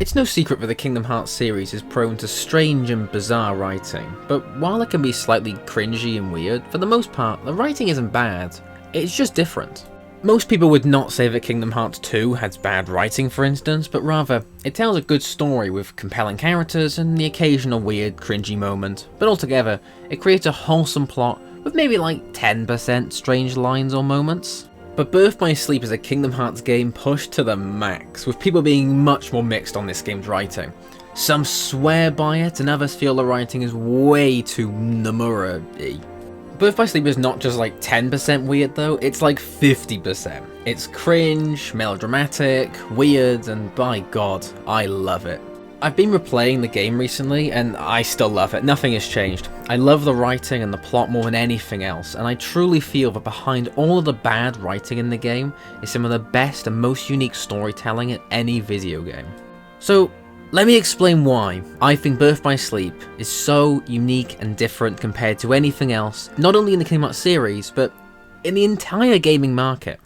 It's no secret that the Kingdom Hearts series is prone to strange and bizarre writing, but while it can be slightly cringy and weird, for the most part, the writing isn't bad, it's just different. Most people would not say that Kingdom Hearts 2 has bad writing, for instance, but rather, it tells a good story with compelling characters and the occasional weird, cringy moment, but altogether, it creates a wholesome plot with maybe like 10% strange lines or moments. But Birth by Sleep is a Kingdom Hearts game pushed to the max, with people being much more mixed on this game's writing. Some swear by it, and others feel the writing is way too Nomura-y. Birth by Sleep is not just like 10% weird though, it's like 50%. It's cringe, melodramatic, weird, and by god, I love it. I've been replaying the game recently, and I still love it. Nothing has changed. I love the writing and the plot more than anything else, and I truly feel that behind all of the bad writing in the game is some of the best and most unique storytelling in any video game. So, let me explain why I think Birth by Sleep is so unique and different compared to anything else, not only in the Kingdom Hearts series, but in the entire gaming market.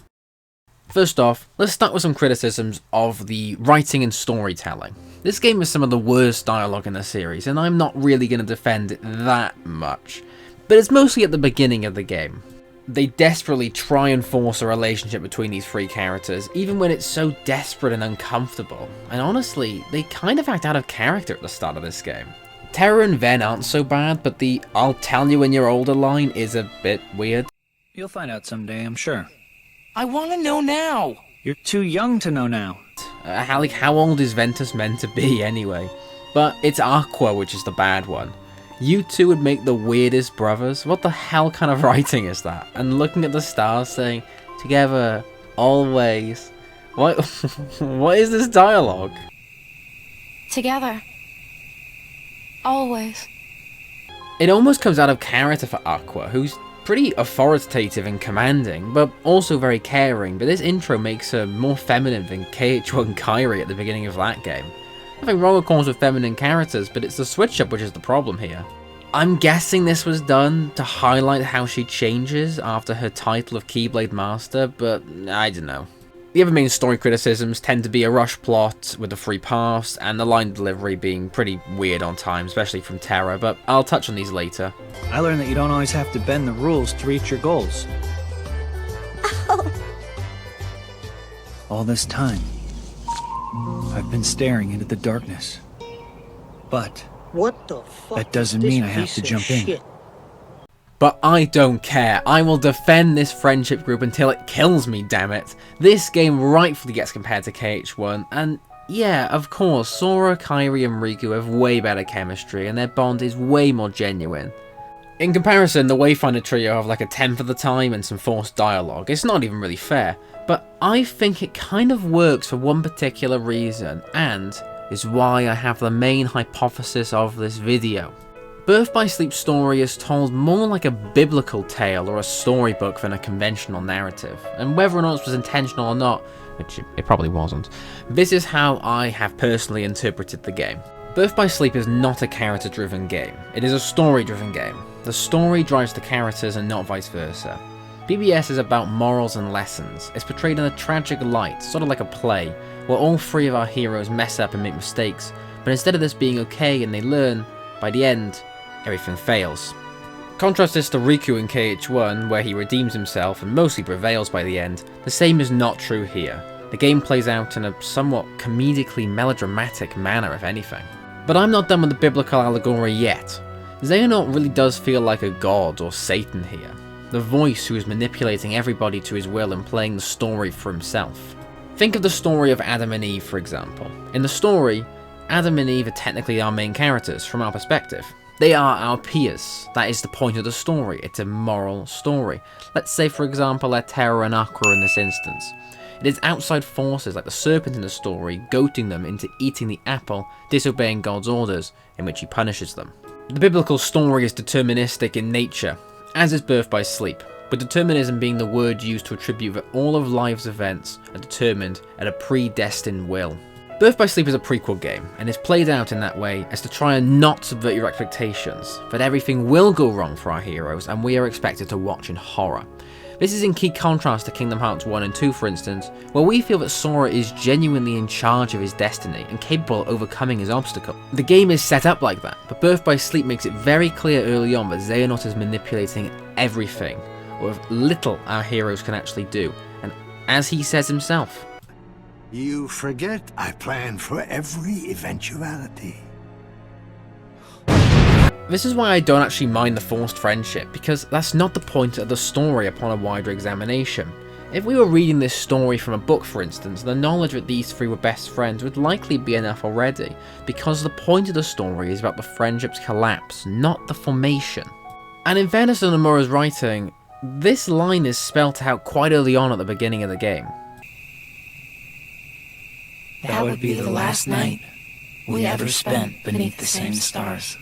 First off, let's start with some criticisms of the writing and storytelling. This game has some of the worst dialogue in the series, and I'm not really going to defend it that much, but it's mostly at the beginning of the game. They desperately try and force a relationship between these three characters, even when it's so desperate and uncomfortable, and honestly, they kind of act out of character at the start of this game. Terra and Ven aren't so bad, but the "I'll tell you when you're older" line is a bit weird. You'll find out someday, I'm sure. I want to know now. You're too young to know now. How old is Ventus meant to be anyway? But it's Aqua which is the bad one. You two would make the weirdest brothers. What the hell kind of writing is that? And looking at the stars saying, together, always. What, what is this dialogue? Together. Always. It almost comes out of character for Aqua, who's pretty authoritative and commanding, but also very caring, but this intro makes her more feminine than KH1 Kairi at the beginning of that game. Nothing wrong of course with feminine characters, but it's the switch up which is the problem here. I'm guessing this was done to highlight how she changes after her title of Keyblade Master, but I don't know. The other main story criticisms tend to be a rush plot with the free paths, and the line delivery being pretty weird on time, especially from Terra, but I'll touch on these later. I learned that you don't always have to bend the rules to reach your goals. Oh. All this time, I've been staring into the darkness. But What the fuck? that doesn't mean I have to jump in. But I don't care. I will defend this friendship group until it kills me, damn it. This game rightfully gets compared to KH1, and yeah, of course, Sora, Kairi, and Riku have way better chemistry, and their bond is way more genuine. In comparison, the Wayfinder trio have like a tenth of the time and some forced dialogue. It's not even really fair, but I think it kind of works for one particular reason, and is why I have the main hypothesis of this video. Birth by Sleep's story is told more like a biblical tale or a storybook than a conventional narrative, and whether or not this was intentional or not, which it probably wasn't, this is how I have personally interpreted the game. Birth by Sleep is not a character-driven game, it is a story-driven game. The story drives the characters and not vice versa. BBS is about morals and lessons. It's portrayed in a tragic light, sort of like a play, where all three of our heroes mess up and make mistakes, but instead of this being okay and they learn, by the end, everything fails. Contrast this to Riku in KH1, where he redeems himself and mostly prevails by the end. The same is not true here. The game plays out in a somewhat comedically melodramatic manner, if anything. But I'm not done with the biblical allegory yet. Xehanort really does feel like a god or Satan here. The voice who is manipulating everybody to his will and playing the story for himself. Think of the story of Adam and Eve, for example. In the story, Adam and Eve are technically our main characters from our perspective. They are our peers. That is the point of the story. It's a moral story. Let's say, for example, they're Terra and Aqua in this instance. It is outside forces like the serpent in the story goading them into eating the apple, disobeying God's orders, in which he punishes them. The biblical story is deterministic in nature, as is Birth by Sleep, with determinism being the word used to attribute that all of life's events are determined at a predestined will. Birth by Sleep is a prequel game, and is played out in that way as to try and not subvert your expectations, that everything will go wrong for our heroes and we are expected to watch in horror. This is in key contrast to Kingdom Hearts 1 and 2 for instance, where we feel that Sora is genuinely in charge of his destiny and capable of overcoming his obstacle. The game is set up like that, but Birth by Sleep makes it very clear early on that Xehanort is manipulating everything, with little our heroes can actually do, and as he says himself, You forget I plan for every eventuality. this is why I don't actually mind the forced friendship, because that's not the point of the story upon a wider examination. If we were reading this story from a book for instance, the knowledge that these three were best friends would likely be enough already, because the point of the story is about the friendship's collapse, not the formation. And in fairness to Nomura's writing, this line is spelt out quite early on at the beginning of the game. That would be the last night we ever spent beneath the same stars.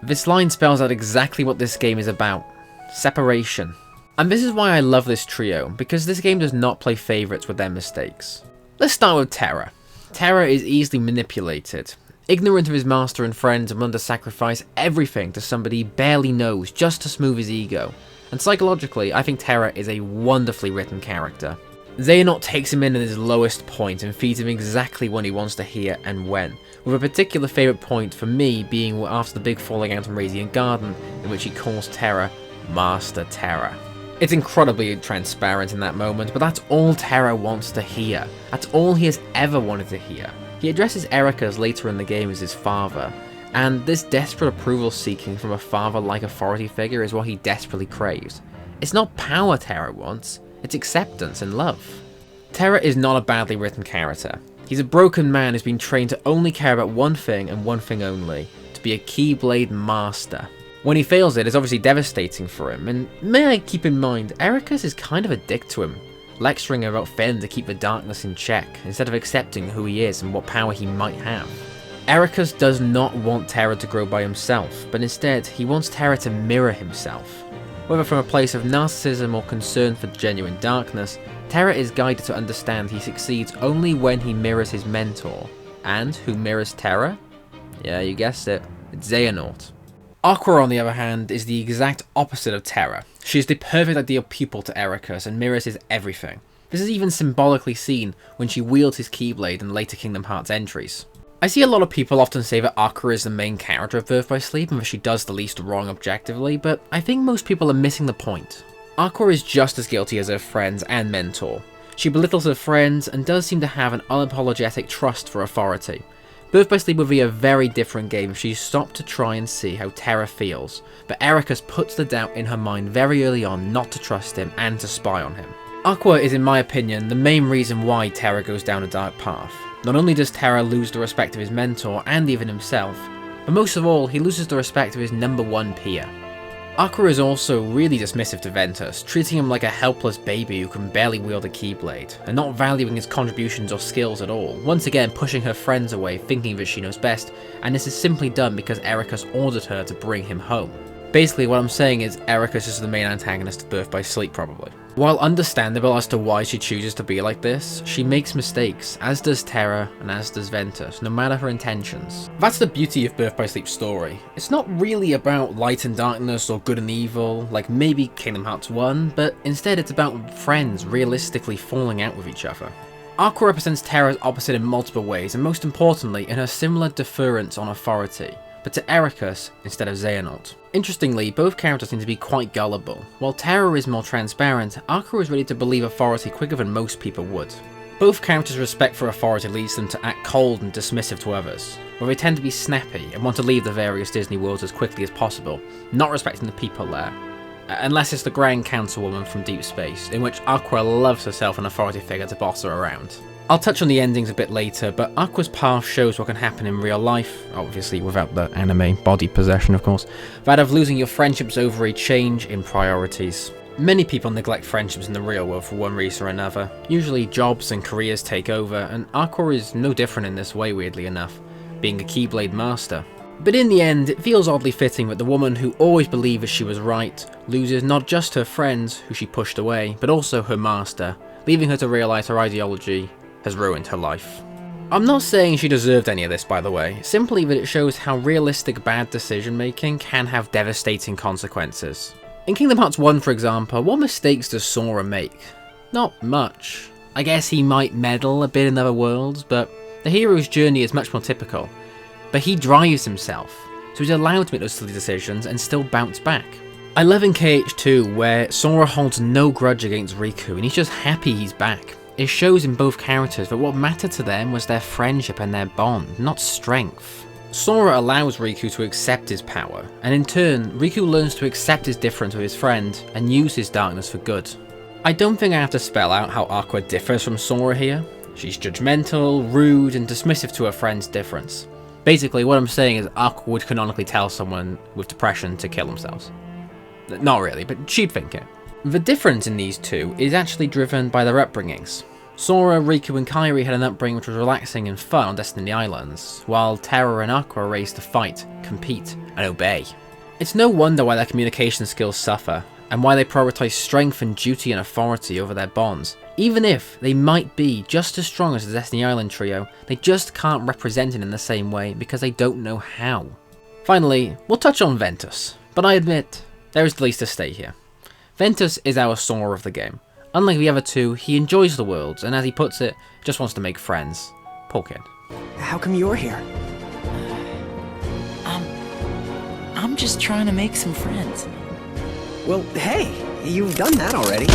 This line spells out exactly what this game is about. Separation. And this is why I love this trio, because this game does not play favourites with their mistakes. Let's start with Terra. Terra is easily manipulated. Ignorant of his master and friends and willing to sacrifice everything to somebody he barely knows just to smooth his ego. And psychologically, I think Terra is a wonderfully written character. Xehanort takes him in at his lowest point and feeds him exactly what he wants to hear and when, with a particular favourite point for me being after the big falling out in Radiant Garden, in which he calls Terra Master Terra. It's incredibly transparent in that moment, but that's all Terra wants to hear. That's all he has ever wanted to hear. He addresses Ericus later in the game as his father, and this desperate approval seeking from a father-like authority figure is what he desperately craves. It's not power Terra wants, it's acceptance and love. Terra is not a badly written character. He's a broken man who's been trained to only care about one thing and one thing only, to be a Keyblade master. When he fails it's obviously devastating for him, and may I keep in mind, Ericus is kind of a dick to him, lecturing about failing to keep the darkness in check, instead of accepting who he is and what power he might have. Ericus does not want Terra to grow by himself, but instead he wants Terra to mirror himself. Whether from a place of narcissism or concern for genuine darkness, Terra is guided to understand he succeeds only when he mirrors his mentor. And who mirrors Terra? Yeah, you guessed it, it's Xehanort. Aqua, on the other hand, is the exact opposite of Terra. She is the perfect ideal pupil to Ericus and mirrors his everything. This is even symbolically seen when she wields his Keyblade in later Kingdom Hearts entries. I see a lot of people often say that Aqua is the main character of Birth by Sleep and that she does the least wrong objectively, but I think most people are missing the point. Aqua is just as guilty as her friends and mentor. She belittles her friends and does seem to have an unapologetic trust for authority. Birth by Sleep would be a very different game if she stopped to try and see how Terra feels, but Ericus puts the doubt in her mind very early on not to trust him and to spy on him. Aqua is, in my opinion, the main reason why Terra goes down a dark path. Not only does Terra lose the respect of his mentor and even himself, but most of all, he loses the respect of his #1 peer. Aqua is also really dismissive to Ventus, treating him like a helpless baby who can barely wield a Keyblade, and not valuing his contributions or skills at all, once again pushing her friends away thinking that she knows best, and this is simply done because Ericus ordered her to bring him home. Basically what I'm saying is Ericus is the main antagonist of Birth by Sleep probably. While understandable as to why she chooses to be like this, she makes mistakes, as does Terra and as does Ventus, no matter her intentions. That's the beauty of Birth by Sleep's story. It's not really about light and darkness or good and evil, like maybe Kingdom Hearts 1, but instead it's about friends realistically falling out with each other. Aqua represents Terra's opposite in multiple ways, and most importantly in her similar deference on authority, but to Ericus instead of Xehanort. Interestingly, both characters seem to be quite gullible. While Terra is more transparent, Aqua is ready to believe authority quicker than most people would. Both characters' respect for authority leads them to act cold and dismissive to others, where they tend to be snappy and want to leave the various Disney worlds as quickly as possible, not respecting the people there. Unless it's the Grand Councilwoman from Deep Space, in which Aqua loves herself an authority figure to boss her around. I'll touch on the endings a bit later, but Aqua's path shows what can happen in real life, obviously without the anime body possession of course, that of losing your friendships over a change in priorities. Many people neglect friendships in the real world for one reason or another. Usually jobs and careers take over, and Aqua is no different in this way weirdly enough, being a Keyblade master. But in the end, it feels oddly fitting that the woman who always believed that she was right loses not just her friends, who she pushed away, but also her master, leaving her to realise her ideology has ruined her life. I'm not saying she deserved any of this by the way, simply that it shows how realistic bad decision making can have devastating consequences. In Kingdom Hearts 1, for example, what mistakes does Sora make? Not much. I guess he might meddle a bit in other worlds, but the hero's journey is much more typical. But he drives himself, so he's allowed to make those silly decisions and still bounce back. I love in KH2 where Sora holds no grudge against Riku and he's just happy he's back. It shows in both characters that what mattered to them was their friendship and their bond, not strength. Sora allows Riku to accept his power, and in turn, Riku learns to accept his difference with his friend and use his darkness for good. I don't think I have to spell out how Aqua differs from Sora here. She's judgmental, rude, and dismissive to her friend's difference. Basically, what I'm saying is Aqua would canonically tell someone with depression to kill themselves. Not really, but she'd think it. The difference in these two is actually driven by their upbringings. Sora, Riku, and Kairi had an upbringing which was relaxing and fun on Destiny Islands, while Terra and Aqua are raised to fight, compete, and obey. It's no wonder why their communication skills suffer, and why they prioritize strength and duty and authority over their bonds. Even if they might be just as strong as the Destiny Island trio, they just can't represent it in the same way because they don't know how. Finally, we'll touch on Ventus, but I admit, there is the least to stay here. Ventus is our Sora of the game. Unlike the other two, he enjoys the world, and as he puts it, just wants to make friends. Poor kid. How come you're here? I'm just trying to make some friends. Well, hey, you've done that already.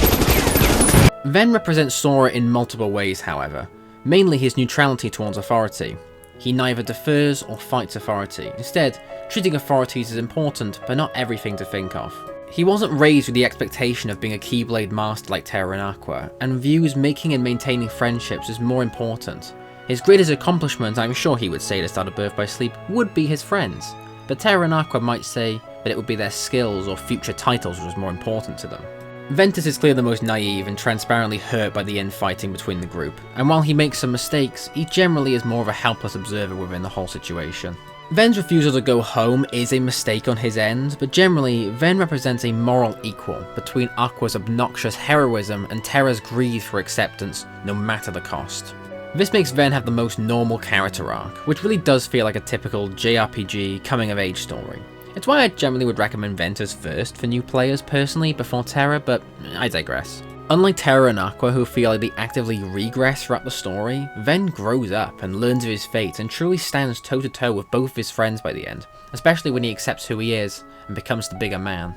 Ven represents Sora in multiple ways, however. Mainly his neutrality towards authority. He neither defers or fights authority, instead treating authorities as important, but not everything to think of. He wasn't raised with the expectation of being a Keyblade master like Terra and Aqua, and views making and maintaining friendships as more important. His greatest accomplishment, I'm sure he would say at the start of Birth by Sleep, would be his friends, but Terra and Aqua might say that it would be their skills or future titles which was more important to them. Ventus is clearly the most naive and transparently hurt by the infighting between the group, and while he makes some mistakes, he generally is more of a helpless observer within the whole situation. Ven's refusal to go home is a mistake on his end, but generally, Ven represents a moral equal between Aqua's obnoxious heroism and Terra's greed for acceptance, no matter the cost. This makes Ven have the most normal character arc, which really does feel like a typical JRPG coming-of-age story. It's why I generally would recommend Ventus first for new players personally before Terra, but I digress. Unlike Terra and Aqua, who feel like they actively regress throughout the story, Ven grows up and learns of his fate and truly stands toe-to-toe with both his friends by the end, especially when he accepts who he is and becomes the bigger man.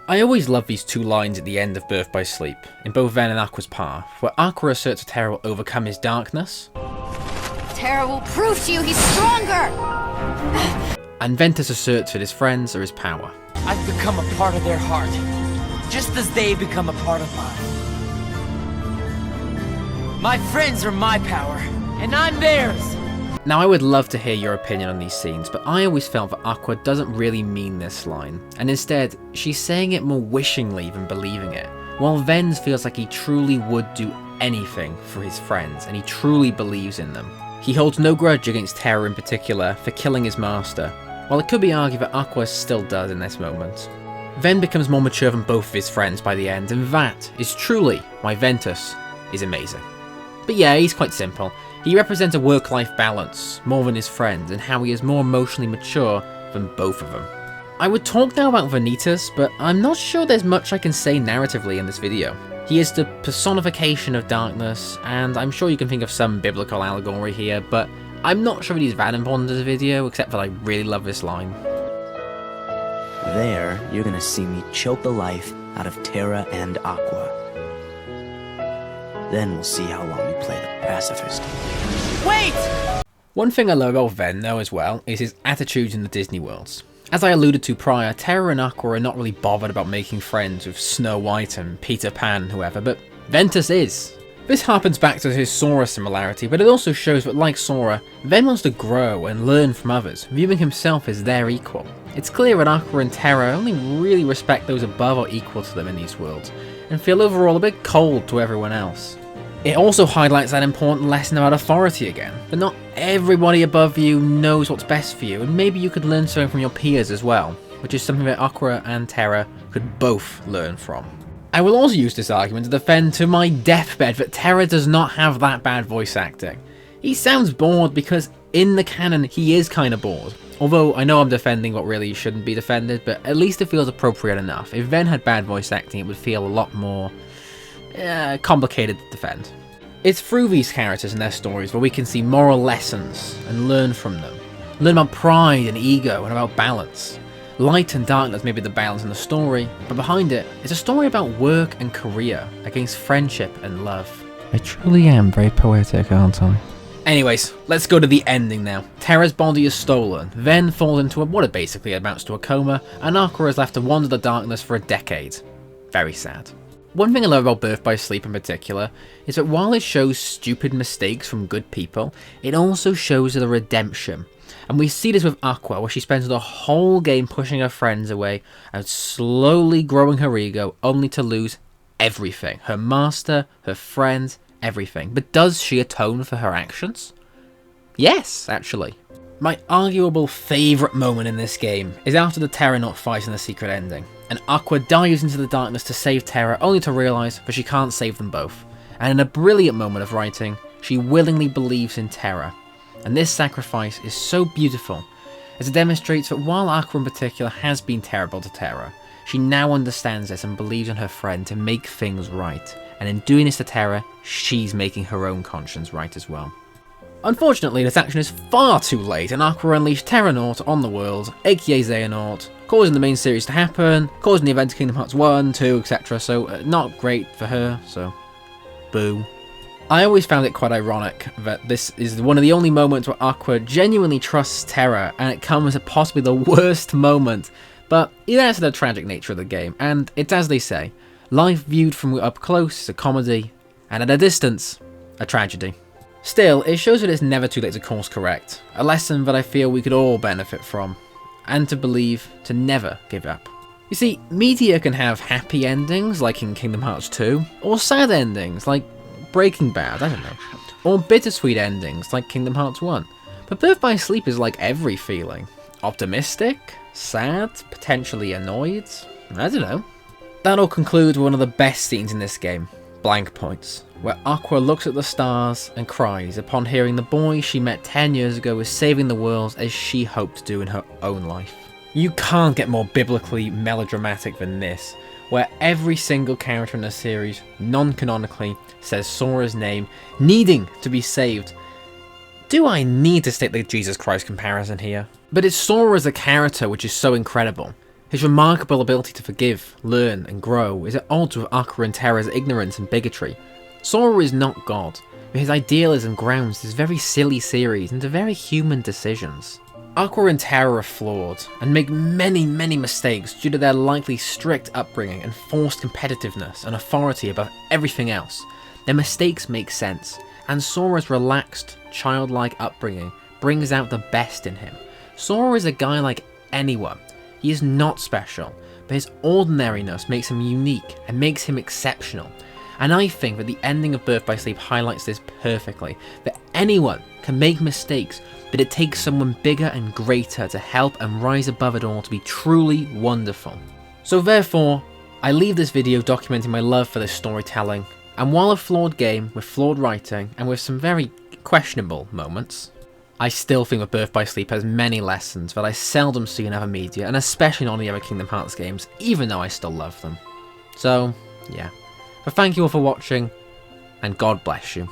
I always love these two lines at the end of Birth by Sleep, in both Ven and Aqua's path, where Aqua asserts that Terra will overcome his darkness. Terra will prove to you he's stronger! And Ventus asserts that his friends are his power. I've become a part of their heart, just as they become a part of mine. My friends are my power, and I'm theirs! Now I would love to hear your opinion on these scenes, but I always felt that Aqua doesn't really mean this line, and instead, she's saying it more wishingly than believing it, while Ven feels like he truly would do anything for his friends, and he truly believes in them. He holds no grudge against Terra in particular for killing his master, while it could be argued that Aqua still does in this moment. Ven becomes more mature than both of his friends by the end, and that is truly why Ventus is amazing. But yeah, he's quite simple. He represents a work-life balance, more than his friends, and how he is more emotionally mature than both of them. I would talk now about Vanitas, but I'm not sure there's much I can say narratively in this video. He is the personification of darkness, and I'm sure you can think of some biblical allegory here, but I'm not sure that he's that important to the video, except that I really love this line. There, you're gonna see me choke the life out of Terra and Aqua. Then we'll see how long you play the pacifist. Wait! One thing I love about Ven, though, as well, is his attitudes in the Disney worlds. As I alluded to prior, Terra and Aqua are not really bothered about making friends with Snow White and Peter Pan and whoever, but Ventus is. This harpens back to his Sora similarity, but it also shows that, like Sora, Ven wants to grow and learn from others, viewing himself as their equal. It's clear that Aqua and Terra only really respect those above or equal to them in these worlds, and feel overall a bit cold to everyone else. It also highlights that important lesson about authority again, that not everybody above you knows what's best for you, and maybe you could learn something from your peers as well, which is something that Aqua and Terra could both learn from. I will also use this argument to defend to my deathbed that Terra does not have that bad voice acting. He sounds bored because in the canon, he is kind of bored. Although, I know I'm defending what really shouldn't be defended, but at least it feels appropriate enough. If Ven had bad voice acting, it would feel a lot more complicated to defend. It's through these characters and their stories where we can see moral lessons and learn from them. Learn about pride and ego and about balance. Light and darkness may be the balance in the story, but behind it, it's a story about work and career against friendship and love. I truly am very poetic, aren't I? Anyways, let's go to the ending now. Terra's body is stolen, Ven falls into what basically amounts to a coma, and Aqua is left to wander the darkness for a decade. Very sad. One thing I love about Birth by Sleep in particular is that while it shows stupid mistakes from good people, it also shows the redemption. And we see this with Aqua, where she spends the whole game pushing her friends away and slowly growing her ego, only to lose everything. Her master, her friends, everything. But does she atone for her actions? Yes, actually. My arguable favourite moment in this game is after the Terranaut fight in the secret ending, and Aqua dives into the darkness to save Terra, only to realise that she can't save them both. And in a brilliant moment of writing, she willingly believes in Terra. And this sacrifice is so beautiful, as it demonstrates that while Aqua in particular has been terrible to Terra, she now understands this and believes in her friend to make things right. And in doing this to Terra, she's making her own conscience right as well. Unfortunately, this action is far too late, and Aqua unleashed Terranaut on the world, aka Xehanort, causing the main series to happen, causing the event to Kingdom Hearts 1, 2, etc. So, not great for her, so boo. I always found it quite ironic that this is one of the only moments where Aqua genuinely trusts Terra, and it comes at possibly the worst moment. But that's the tragic nature of the game, and it's as they say, life viewed from up close is a comedy, and at a distance, a tragedy. Still, it shows that it's never too late to course correct, a lesson that I feel we could all benefit from, and to believe to never give up. You see, media can have happy endings like in Kingdom Hearts 2, or sad endings like Breaking Bad, I don't know, or bittersweet endings like Kingdom Hearts 1, but Birth by Sleep is like every feeling. Optimistic, sad, potentially annoyed, I don't know. That'll conclude one of the best scenes in this game, Blank Points, where Aqua looks at the stars and cries upon hearing the boy she met 10 years ago is saving the world as she hoped to do in her own life. You can't get more biblically melodramatic than this, where every single character in the series, non-canonically, says Sora's name, needing to be saved. Do I need to state the Jesus Christ comparison here? But it's Sora as a character which is so incredible. His remarkable ability to forgive, learn, and grow is at odds with Aqua and Terra's ignorance and bigotry. Sora is not God, but his idealism grounds this very silly series into very human decisions. Aqua and Terra are flawed, and make many mistakes due to their likely strict upbringing and forced competitiveness and authority above everything else. Their mistakes make sense, and Sora's relaxed, childlike upbringing brings out the best in him. Sora is a guy like anyone. He is not special, but his ordinariness makes him unique and makes him exceptional. And I think that the ending of Birth by Sleep highlights this perfectly, that anyone can make mistakes, but it takes someone bigger and greater to help and rise above it all to be truly wonderful. So therefore, I leave this video documenting my love for this storytelling, and while a flawed game with flawed writing and with some very questionable moments, I still think that Birth by Sleep has many lessons that I seldom see in other media, and especially not in the other Kingdom Hearts games, even though I still love them. So, yeah. But thank you all for watching, and God bless you.